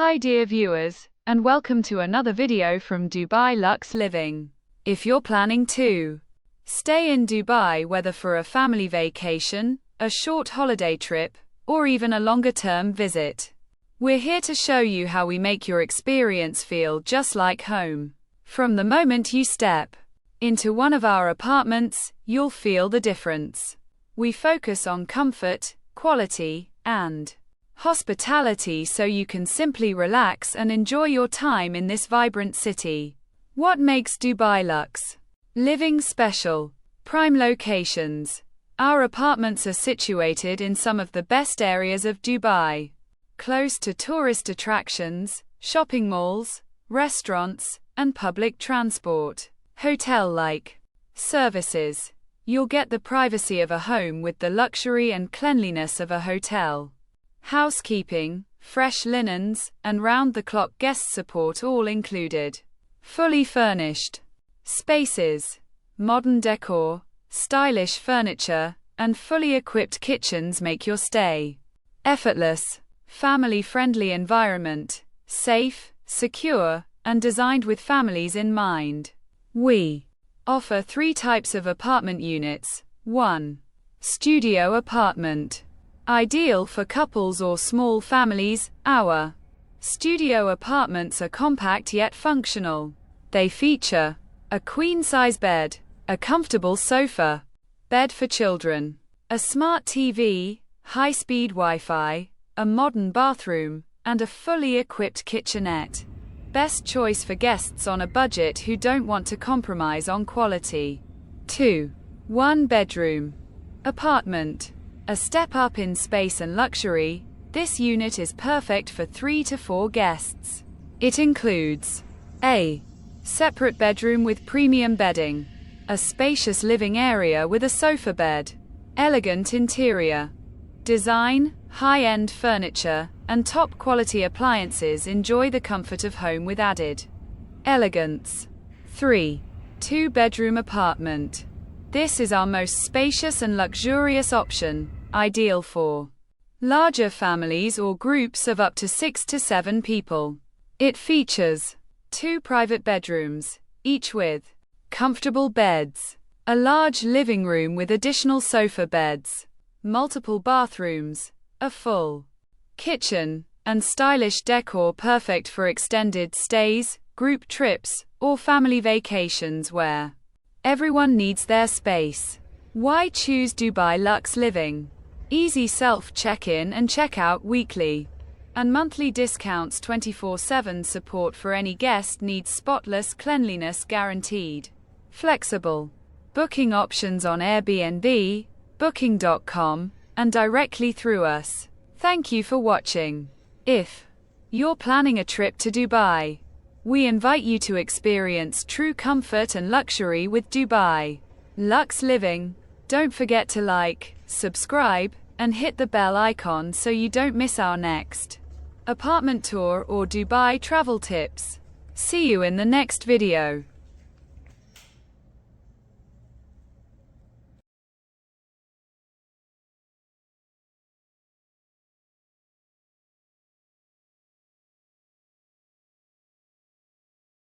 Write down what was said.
Hi dear viewers, and welcome to another video from Dubai Luxe Living. If you're planning to stay in Dubai, whether for a family vacation, a short holiday trip, or even a longer-term visit, we're here to show you how we make your experience feel just like home. From the moment you step into one of our apartments, you'll feel the difference. We focus on comfort, quality, and hospitality so you can simply relax and enjoy your time in this vibrant city. What makes Dubai Luxe Living special? Prime locations. Our apartments are situated in some of the best areas of Dubai, close to tourist attractions, shopping malls, restaurants, and public transport. Hotel-like services. You'll get the privacy of a home with the luxury and cleanliness of a hotel. Housekeeping, fresh linens, and round-the-clock guest support all included. Fully furnished spaces, modern decor, stylish furniture, and fully equipped kitchens make your stay effortless. Family-friendly environment, safe, secure, and designed with families in mind. We offer 3 types of apartment units. 1. Studio apartment. Ideal for couples or small families. Our studio apartments are compact yet functional. They feature a queen-size bed, a comfortable sofa, bed for children, a smart TV, high-speed Wi-Fi, a modern bathroom, and a fully equipped kitchenette. Best choice for guests on a budget who don't want to compromise on quality. 2. 1 bedroom apartment. A step up in space and luxury, this unit is perfect for 3 to 4 guests. It includes a separate bedroom with premium bedding, a spacious living area with a sofa bed, elegant interior design, high-end furniture, and top-quality appliances. Enjoy the comfort of home with added elegance. 3. 2-bedroom apartment. This is our most spacious and luxurious option, ideal for larger families or groups of up to 6 to 7 people. It features 2 private bedrooms, each with comfortable beds, a large living room with additional sofa beds, multiple bathrooms, a full kitchen, and stylish decor perfect for extended stays, group trips, or family vacations where everyone needs their space. Why choose Dubai Luxe Living? Easy self-check-in and check-out weekly, and monthly discounts. 24/7 support for any guest needs. Spotless cleanliness guaranteed. Flexible booking options on Airbnb, Booking.com, and directly through us. Thank you for watching. If you're planning a trip to Dubai, we invite you to experience true comfort and luxury with Dubai Luxe Living. Don't forget to like, subscribe, and hit the bell icon so you don't miss our next apartment tour or Dubai travel tips. See you in the next video.